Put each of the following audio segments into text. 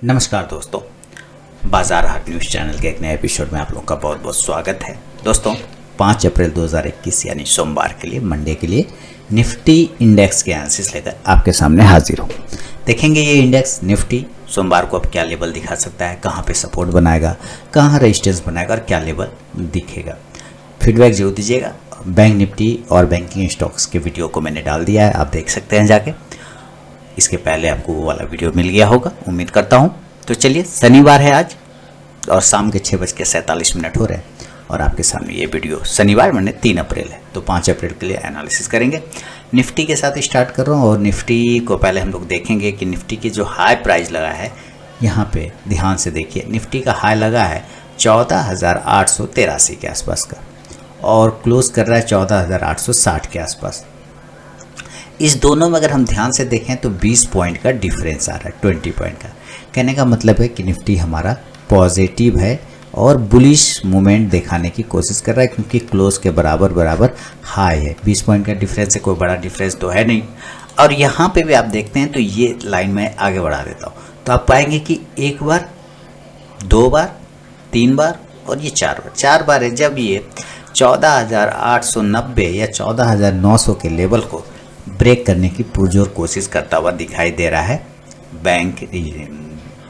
नमस्कार दोस्तों, बाजार हाट न्यूज़ चैनल के एक नए एपिसोड में आप लोगों का बहुत बहुत स्वागत है। दोस्तों 5 अप्रैल 2021 यानी सोमवार के लिए, मंडे के लिए निफ्टी इंडेक्स के एनालिसिस लेकर आपके सामने हाजिर हूँ। देखेंगे ये इंडेक्स निफ्टी सोमवार को अब क्या लेवल दिखा सकता है, कहाँ पे सपोर्ट बनाएगा, कहाँ रेजिस्टेंस बनाएगा और क्या लेवल दिखेगा। फीडबैक जरूर दीजिएगा। बैंक निफ्टी और बैंकिंग स्टॉक्स के वीडियो को मैंने डाल दिया है, आप देख सकते हैं जाके। इसके पहले आपको वो वाला वीडियो मिल गया होगा, उम्मीद करता हूँ। तो चलिए, शनिवार है आज और शाम के 6:47 हो रहे हैं और आपके सामने ये वीडियो शनिवार मैंने 3 अप्रैल है, तो 5 अप्रैल के लिए एनालिसिस करेंगे। निफ्टी के साथ स्टार्ट कर रहा हूँ और निफ्टी को पहले हम लोग देखेंगे कि निफ्टी की जो हाई प्राइस लगा है, यहाँ पे ध्यान से देखिए, निफ्टी का हाई लगा है 14,883 के आसपास का और क्लोज कर रहा है 14,860 के आसपास। इस दोनों में अगर हम ध्यान से देखें तो 20 पॉइंट का डिफरेंस आ रहा है, 20 पॉइंट का। कहने का मतलब है कि निफ्टी हमारा पॉजिटिव है और बुलिश मूवमेंट दिखाने की कोशिश कर रहा है, क्योंकि क्लोज के बराबर बराबर हाई है। 20 पॉइंट का डिफरेंस है, कोई बड़ा डिफरेंस तो है नहीं। और यहाँ पे भी आप देखते हैं तो ये लाइन में आगे बढ़ा देता हूँ, तो आप पाएंगे कि एक बार, 2 बार, 3 बार और ये 4 बार है। जब ये 14,890 या 14,900 के लेवल को ब्रेक करने की पुरजोर कोशिश करता हुआ दिखाई दे रहा है, बैंक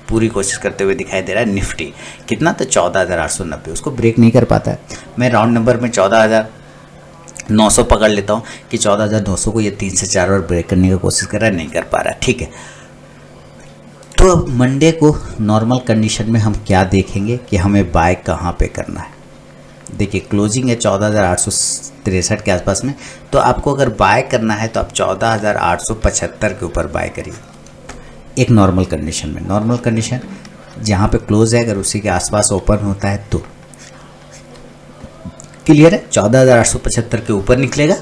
पूरी कोशिश करते हुए दिखाई दे रहा है। निफ्टी कितना, तो 14,890 उसको ब्रेक नहीं कर पाता है। मैं राउंड नंबर में 14,900 पकड़ लेता हूँ कि 14,900 को ये 3 से 4 बार ब्रेक करने की कोशिश कर रहा है, नहीं कर पा रहा है। ठीक है, तो अब मंडे को नॉर्मल कंडीशन में हम क्या देखेंगे कि हमें बाय कहाँ पे करना है। देखिए क्लोजिंग है 14,863 के आसपास में, तो आपको अगर बाय करना है तो आप 14,875 के ऊपर बाय करिए एक नॉर्मल कंडीशन में। नॉर्मल कंडीशन जहाँ पे क्लोज है, अगर उसी के आसपास ओपन होता है तो क्लियर है, 14,875 के ऊपर निकलेगा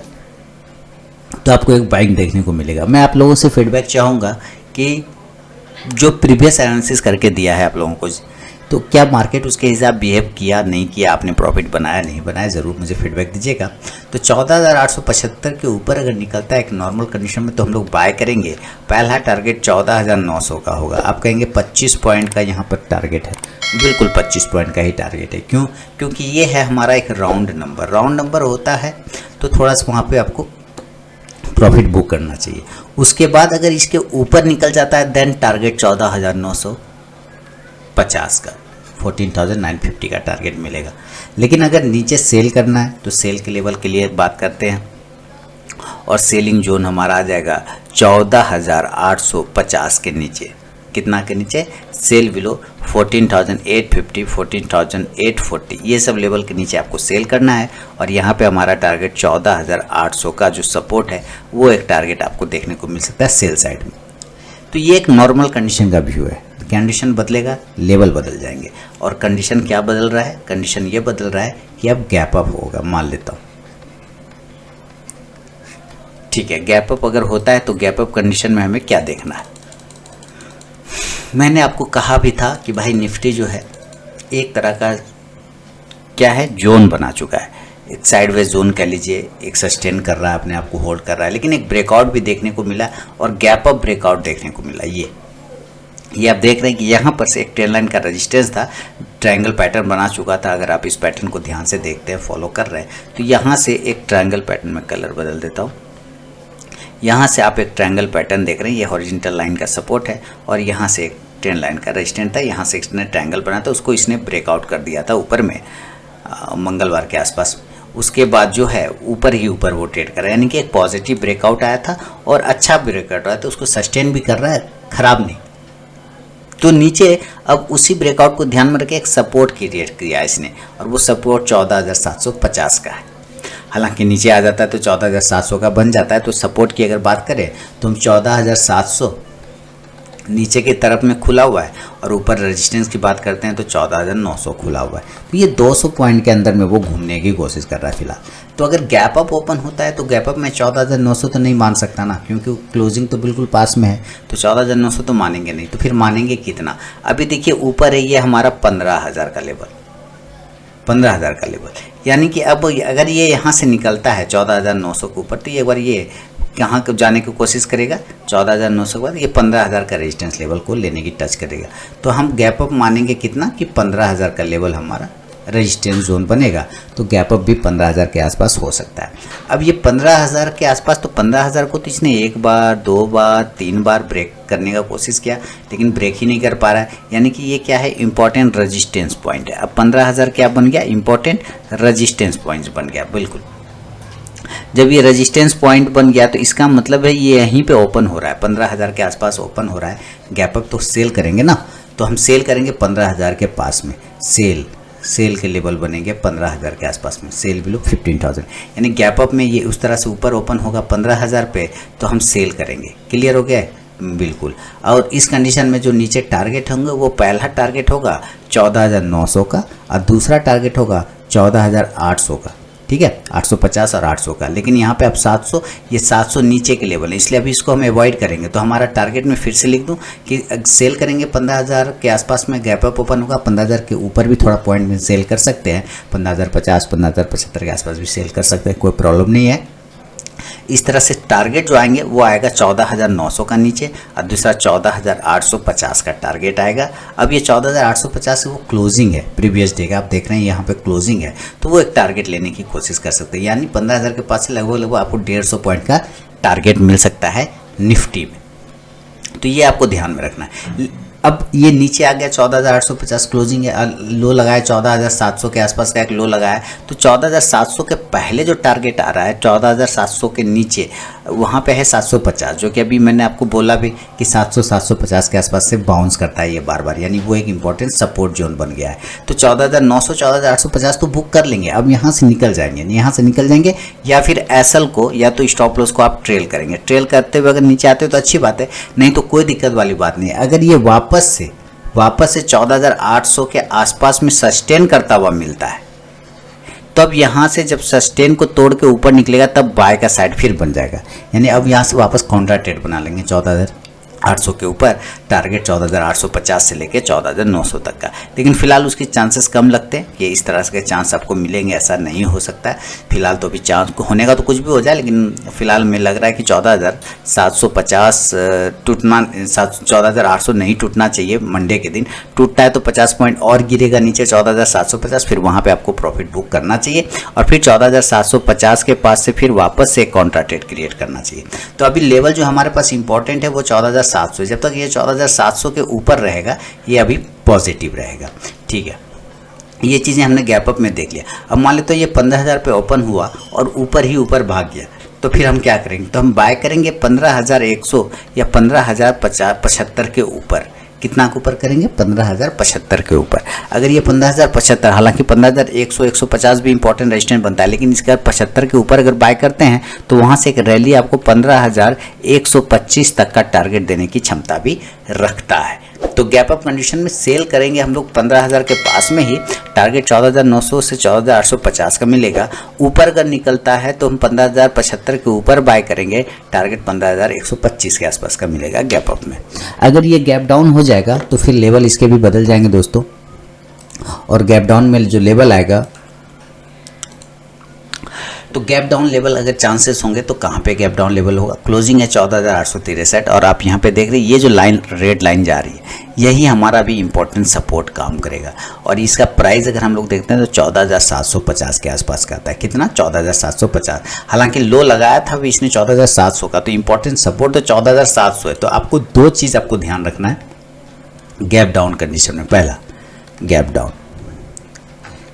तो आपको एक बाइंग देखने को मिलेगा। मैं आप लोगों से फीडबैक चाहूँगा कि जो प्रीवियस एनालिसिस करके दिया है आप लोगों को, तो क्या मार्केट उसके हिसाब बिहेव किया, नहीं किया, आपने प्रॉफिट बनाया, नहीं बनाया, ज़रूर मुझे फीडबैक दीजिएगा। तो 14,875 के ऊपर अगर निकलता है एक नॉर्मल कंडीशन में तो हम लोग बाय करेंगे। पहला टारगेट 14,900 का होगा। आप कहेंगे 25 पॉइंट का यहाँ पर टारगेट है, बिल्कुल 25 पॉइंट का ही टारगेट है। क्यों? क्योंकि ये है हमारा एक राउंड नंबर होता है, तो थोड़ा सा वहाँ पर आपको प्रॉफिट बुक करना चाहिए। उसके बाद अगर इसके ऊपर निकल जाता है देन टारगेट 14,950 का, 14,950 का टारगेट मिलेगा। लेकिन अगर नीचे सेल करना है तो सेल के लेवल के लिए बात करते हैं और सेलिंग जोन हमारा आ जाएगा 14,850 के नीचे। कितना के नीचे? सेल बिलो 14,850, 14,840, ये सब लेवल के नीचे आपको सेल करना है। और यहाँ पे हमारा टारगेट 14,800 का जो सपोर्ट है वो एक टारगेट आपको देखने को मिल सकता है सेल साइड में। तो ये एक नॉर्मल कंडीशन का व्यू है। कंडीशन बदलेगा, लेवल बदल जाएंगे। और कंडीशन क्या बदल रहा है? कंडीशन ये बदल रहा है कि अब गैप अप होगा, मान लेता हूँ। ठीक है, गैप अप अगर होता है तो गैप अप कंडीशन में हमें क्या देखना है? मैंने आपको कहा भी था कि भाई निफ्टी जो है एक तरह का क्या है, जोन बना चुका है। एक साइडवेज जोन कह लीजिए, एक सस्टेन कर रहा है, अपने आप को होल्ड कर रहा है, लेकिन एक ब्रेकआउट भी देखने को मिला और गैप अप ब्रेकआउट देखने को मिला। ये आप देख रहे हैं कि यहाँ पर से एक ट्रेंड लाइन का रेजिस्टेंस था, ट्रायंगल पैटर्न बना चुका था। अगर आप इस पैटर्न को ध्यान से देखते हैं, फॉलो कर रहे हैं, तो यहाँ से एक ट्रायंगल पैटर्न में कलर बदल देता हूँ। यहाँ से आप एक ट्रायंगल पैटर्न देख रहे हैं, ये हॉरिजॉन्टल लाइन का सपोर्ट है और यहाँ से एक ट्रेंड लाइन का रेजिस्टेंस था। यहाँ से इसने ट्रायंगल बना था, उसको इसने ब्रेकआउट कर दिया था ऊपर में मंगलवार के आसपास। उसके बाद जो है ऊपर ही ऊपर वो ट्रेड कर रहा है, यानी कि एक पॉजिटिव ब्रेकआउट आया था और अच्छा ब्रेकआउट आया था, उसको सस्टेन भी कर रहा है, खराब नहीं। तो नीचे अब उसी ब्रेकआउट को ध्यान में रखे एक सपोर्ट क्रिएट किया इसने और वो सपोर्ट 14,750 का है। हालांकि नीचे आ जाता है तो 14,700 का बन जाता है। तो सपोर्ट की अगर बात करें तो हम 14,700 नीचे की तरफ में खुला हुआ है और ऊपर रेजिस्टेंस की बात करते हैं तो 14,900 खुला हुआ है। तो ये 200 पॉइंट के अंदर में वो घूमने की कोशिश कर रहा है फिलहाल। तो अगर गैप अप ओपन होता है तो गैप अप में 14,900 तो नहीं मान सकता ना, क्योंकि क्लोजिंग तो बिल्कुल पास में है, तो 14,900 तो मानेंगे नहीं। तो फिर मानेंगे कितना? अभी देखिए ऊपर है ये हमारा 15,000 का लेवल, 15,000 का लेवल, यानी कि अब अगर ये यहाँ से निकलता है 14,900 के ऊपर तो एक बार ये कहाँ को जाने की कोशिश करेगा, 14,900 के बाद ये 15,000 का रेजिस्टेंस लेवल को लेने की टच करेगा। तो हम गैप अप मानेंगे कितना कि 15,000 का लेवल हमारा रेजिस्टेंस जोन बनेगा। तो गैप अप भी 15,000 के आसपास हो सकता है। अब ये 15,000 के आसपास, तो 15,000 को तो इसने 1 बार 2 बार 3 बार ब्रेक करने का कोशिश किया, लेकिन ब्रेक ही नहीं कर पा रहा है। यानी कि ये क्या है, इंपॉर्टेंट रेजिस्टेंस पॉइंट है। अब 15,000 क्या बन गया, इंपॉर्टेंट रेजिस्टेंस पॉइंट बन गया। बिल्कुल, जब ये रेजिस्टेंस पॉइंट बन गया तो इसका मतलब है ये यहीं पे ओपन हो रहा है, 15,000 के आसपास ओपन हो रहा है। गैप अप तो सेल करेंगे ना, तो हम सेल करेंगे 15,000 के पास में। सेल के लेवल बनेंगे 15,000 के आसपास में, सेल बिलो 15,000। यानी गैप अप में ये उस तरह से ऊपर ओपन होगा 15,000 पे, तो हम सेल करेंगे। क्लियर हो गया है? बिल्कुल। और इस कंडीशन में जो नीचे टारगेट होंगे वो पहला टारगेट होगा 14,900 का और दूसरा टारगेट होगा 14,800 का। ठीक है, 850 और 800 का। लेकिन यहाँ पे अब 700, ये 700 नीचे के लेवल है, इसलिए अभी इसको हम अवॉइड करेंगे। तो हमारा टारगेट में फिर से लिख दूँ कि सेल करेंगे 15,000 के आसपास में, गैप अप ओपन होगा 15,000 के ऊपर भी थोड़ा पॉइंट में सेल कर सकते हैं, 15,050 15,075 के आसपास भी सेल कर सकते हैं, कोई प्रॉब्लम नहीं है। इस तरह से टारगेट जो आएंगे वो आएगा 14,900 का नीचे और दूसरा 14,850 का टारगेट आएगा। अब ये 14,850 वो क्लोजिंग है प्रीवियस डे का, आप देख रहे हैं यहाँ पे क्लोजिंग है, तो वो एक टारगेट लेने की कोशिश कर सकते हैं। यानी 15,000 के पास से लगभग आपको 150 पॉइंट का टारगेट मिल सकता है निफ्टी में। तो ये आपको ध्यान में रखना है। अब ये नीचे आ गया 14,850 क्लोजिंग है, लो लगाया 14,700 के आसपास का एक लो लगाया। तो 14,700 के पहले जो टारगेट आ रहा है 14,700 के नीचे, वहाँ पे है 750, जो कि अभी मैंने आपको बोला भी कि 700-750 के आसपास से बाउंस करता है ये बार बार, यानी वो एक इंपॉर्टेंट सपोर्ट जोन बन गया है। तो 14,900 14,850 तो बुक कर लेंगे। अब यहाँ से निकल जाएंगे, यहाँ से निकल जाएंगे या फिर एसएल को या तो स्टॉप लॉस को आप ट्रेल करेंगे। ट्रेल करते हुए अगर नीचे आते हो तो अच्छी बात है, नहीं तो कोई दिक्कत वाली बात नहीं है। अगर ये वापस से 14,800 के आसपास में सस्टेन करता हुआ मिलता है, तब यहाँ से जब सस्टेन को तोड़ के ऊपर निकलेगा तब बाय का साइड फिर बन जाएगा। यानी अब यहाँ से वापस काउंटर ट्रेड बना लेंगे 14,800 के ऊपर, टारगेट 14,850 से लेके 14,900 तक का। लेकिन फिलहाल उसकी चांसेस कम लगते हैं कि इस तरह के चांस आपको मिलेंगे, ऐसा नहीं हो सकता है फिलहाल। तो अभी चांस होने का तो कुछ भी हो जाए, लेकिन फिलहाल में लग रहा है कि 14,750 टूटना, 14,800 नहीं टूटना चाहिए। मंडे के दिन टूटता है तो 50 पॉइंट और गिरेगा नीचे 14,750, फिर वहाँ पे आपको प्रॉफिट बुक करना चाहिए और फिर 14,750 के पास से फिर वापस से एक काउंटर ट्रेड क्रिएट करना चाहिए। तो अभी लेवल जो हमारे पास इंपॉर्टेंट है वो 14,700, जब तक ये 14,700 के ऊपर रहेगा ये अभी पॉजिटिव रहेगा। ठीक है, ये चीज़ें हमने गैप अप में देख लिया। अब मान लेते तो ये 15,000 पे ओपन हुआ और ऊपर ही ऊपर भाग गया, तो फिर हम क्या करेंगे, तो हम बाय करेंगे 15,100 या 15,075 के ऊपर। कितना के ऊपर करेंगे, 15,075 के ऊपर। अगर ये 15,075, हालांकि 15,100 150 भी इंपॉर्टेंट रेजिस्टेंस बनता है, लेकिन इसका 75 के ऊपर अगर बाय करते हैं तो वहाँ से एक रैली आपको 15,125 तक का टारगेट देने की क्षमता भी रखता है। तो गैप अप कंडीशन में सेल करेंगे हम लोग 15,000 के पास में ही, टारगेट 14,900 से 14,850 का मिलेगा। ऊपर अगर निकलता है तो हम 15,075 के ऊपर बाय करेंगे, टारगेट 15,125 के आसपास का मिलेगा गैप अप में। अगर ये गैप डाउन हो जाएगा तो फिर लेवल इसके भी बदल जाएंगे दोस्तों, और गैप डाउन में जो लेवल आएगा, तो गैप डाउन लेवल अगर चांसेस होंगे तो कहाँ पे गैप डाउन लेवल होगा, क्लोजिंग है 14,863 और आप यहाँ पे देख रहे हैं ये जो लाइन रेड लाइन जा रही है यही हमारा भी इंपॉर्टेंट सपोर्ट काम करेगा। और इसका प्राइस अगर हम लोग देखते हैं तो 14,750 के आसपास का आता है। कितना, 14,750। हालांकि लो लगाया था अभी इसने 14,700 का, तो इंपॉर्टेंट सपोर्ट तो 14,700 है। तो आपको दो चीज़ आपको ध्यान रखना है गैप डाउन कंडीशन में। पहला गैप डाउन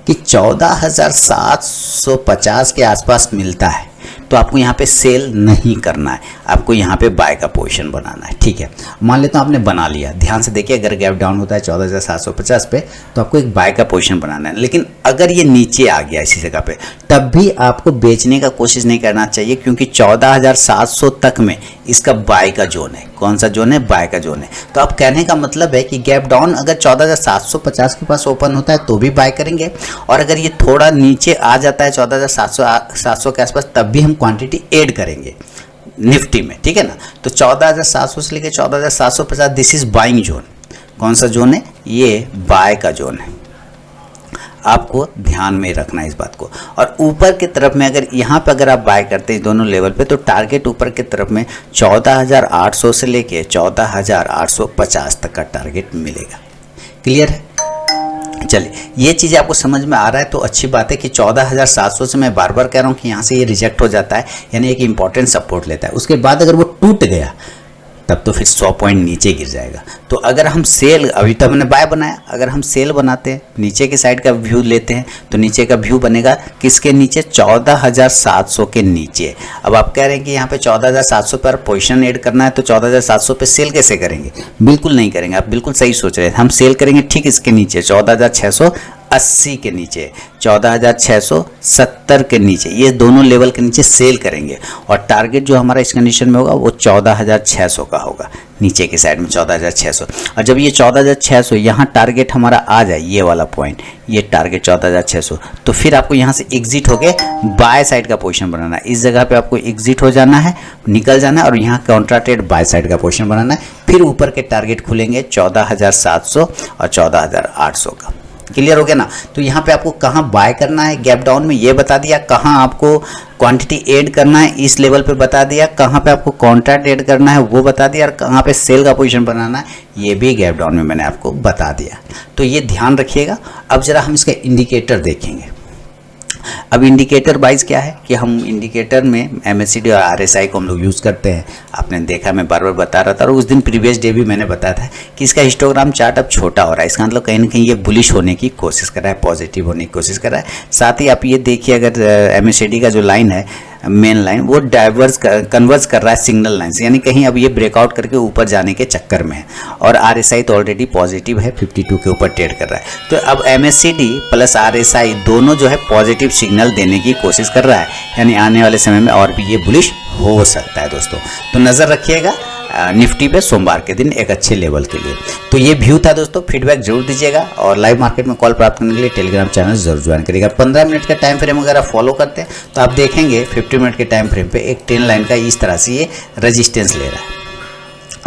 कि 14,750 के आसपास मिलता है तो आपको यहाँ पे सेल नहीं करना है, आपको यहाँ पे बाय का पोजीशन बनाना है। ठीक है, मान लेता हूँ आपने बना लिया, ध्यान से देखिए अगर गैप डाउन होता है 14,750 पे तो आपको एक बाय का पोजीशन बनाना है। लेकिन अगर ये नीचे आ गया इसी जगह पे तब भी आपको बेचने का कोशिश नहीं करना चाहिए, क्योंकि 14,700 तक में इसका बाय का जोन है। कौन सा जोन है, बाय का जोन है। तो आप कहने का मतलब है कि गैप डाउन अगर 14,750 के पास ओपन होता है तो भी बाय करेंगे, और अगर ये थोड़ा नीचे आ जाता है 14,700 के आसपास तब भी हम क्वांटिटी ऐड करेंगे निफ्टी में। ठीक है ना, तो 14,700 से लेकर 14,750 दिस इज बाइंग जोन। कौन सा जोन है, ये बाय का जोन है। आपको ध्यान में रखना है इस बात को। और ऊपर की तरफ में अगर यहाँ पे अगर आप बाय करते हैं दोनों लेवल पे, तो टारगेट ऊपर की तरफ में 14,800 से लेके 14,850 तक का टारगेट मिलेगा। क्लियर है? चलिए, ये चीज़ आपको समझ में आ रहा है तो अच्छी बात है कि 14,700 से मैं बार बार कह रहा हूँ कि यहाँ से ये रिजेक्ट हो जाता है, यानी एक इंपॉर्टेंट सपोर्ट लेता है। उसके बाद अगर वो टूट गया तब तो फिर 100 पॉइंट नीचे गिर जाएगा। तो अगर हम सेल, अभी तो हमने बाय बनाया, अगर हम सेल बनाते हैं, नीचे के साइड का व्यू लेते हैं, तो नीचे का व्यू बनेगा किसके नीचे? 14,700 के नीचे। अब आप कह रहे हैं कि यहाँ पे 14,700 पर पोजीशन ऐड करना है, तो 14,700 पे सेल कैसे करेंगे? बिल्कुल नहीं करेंगे, आप बिल्कुल सही सोच रहे हैं। हम सेल करेंगे ठीक इसके नीचे 14,680 के नीचे, 14,670 के नीचे, ये दोनों लेवल के नीचे सेल करेंगे। और टारगेट जो हमारा इस कंडीशन में होगा वो 14,600 का होगा, नीचे के साइड में 14,600। और जब ये 14,600 यहाँ टारगेट हमारा आ जाए, ये वाला पॉइंट, ये टारगेट 14,600, तो फिर आपको यहाँ से एग्जिट होके बाय साइड का पोजीशन बनाना है। इस जगह पे आपको एग्जिट हो जाना है, निकल जाना है, और यहाँ काउंटर ट्रेड बाय साइड का पोजीशन बनाना है। फिर ऊपर के टारगेट खुलेंगे 14,700 और 14,800 का। क्लियर हो गया ना? तो यहाँ पे आपको कहाँ बाय करना है गैप डाउन में ये बता दिया, कहाँ आपको क्वांटिटी ऐड करना है इस लेवल पे बता दिया, कहाँ पे आपको कॉन्ट्रैक्ट ऐड करना है वो बता दिया, और कहाँ पे सेल का पोजीशन बनाना है ये भी गैप डाउन में मैंने आपको बता दिया। तो ये ध्यान रखिएगा। अब जरा हम इसका इंडिकेटर देखेंगे। अब इंडिकेटर वाइज क्या है कि हम इंडिकेटर में MACD और RSI को हम लोग यूज़ करते हैं। आपने देखा, मैं बार बार बता रहा था, और उस दिन प्रीवियस डे भी मैंने बताया था कि इसका हिस्टोग्राम चार्ट अब छोटा हो रहा है। इसका मतलब कहीं ना कहीं ये बुलिश होने की कोशिश कर रहा है, पॉजिटिव होने की कोशिश कर रहा है। साथ ही आप ये देखिए, अगर MACD का जो लाइन है, मेन लाइन, वो कन्वर्ज कर रहा है सिग्नल लाइन से, यानी कहीं अब ये ब्रेकआउट करके ऊपर जाने के चक्कर में है। और RSI तो ऑलरेडी पॉजिटिव है, 52 के ऊपर ट्रेड कर रहा है। तो अब MACD प्लस RSI दोनों जो है पॉजिटिव सिग्नल देने की कोशिश कर रहा है, यानी आने वाले समय में और भी ये बुलिश हो सकता है दोस्तों। तो नज़र रखिएगा निफ्टी पे सोमवार के दिन एक अच्छे लेवल के लिए। तो ये व्यू था दोस्तों, फीडबैक जरूर दीजिएगा, और लाइव मार्केट में कॉल प्राप्त करने के लिए टेलीग्राम चैनल जरूर ज्वाइन करिएगा। 15 मिनट का टाइम फ्रेम अगर आप फॉलो करते हैं तो आप देखेंगे 50 मिनट के टाइम फ्रेम पे एक ट्रेंड लाइन का इस तरह से ये रेजिस्टेंस ले रहा है।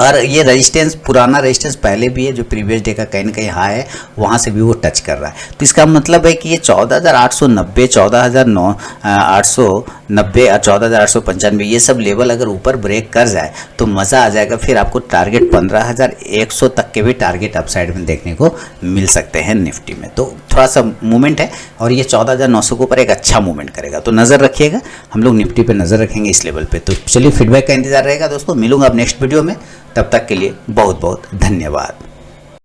और ये रेजिस्टेंस पुराना रेजिस्टेंस पहले भी है, जो प्रीवियस डे का कहीं ना कहीं हाई है, वहाँ से भी वो टच कर रहा है। तो इसका मतलब है कि ये 14,890, 14,890 और 14,895 ये सब लेवल अगर ऊपर ब्रेक कर जाए तो मज़ा आ जाएगा। फिर आपको टारगेट 15,100 तक के भी टारगेट अपसाइड में देखने को मिल सकते हैं निफ्टी में। तो थोड़ा सा मूवमेंट है, और ये 14,900 के ऊपर एक अच्छा मूवमेंट करेगा। तो नज़र रखिएगा, हम लोग निफ्टी पे नज़र रखेंगे इस लेवल पे। तो चलिए, फीडबैक का इंतजार रहेगा दोस्तों। मिलूंगा अब नेक्स्ट वीडियो में, तब तक के लिए बहुत बहुत धन्यवाद।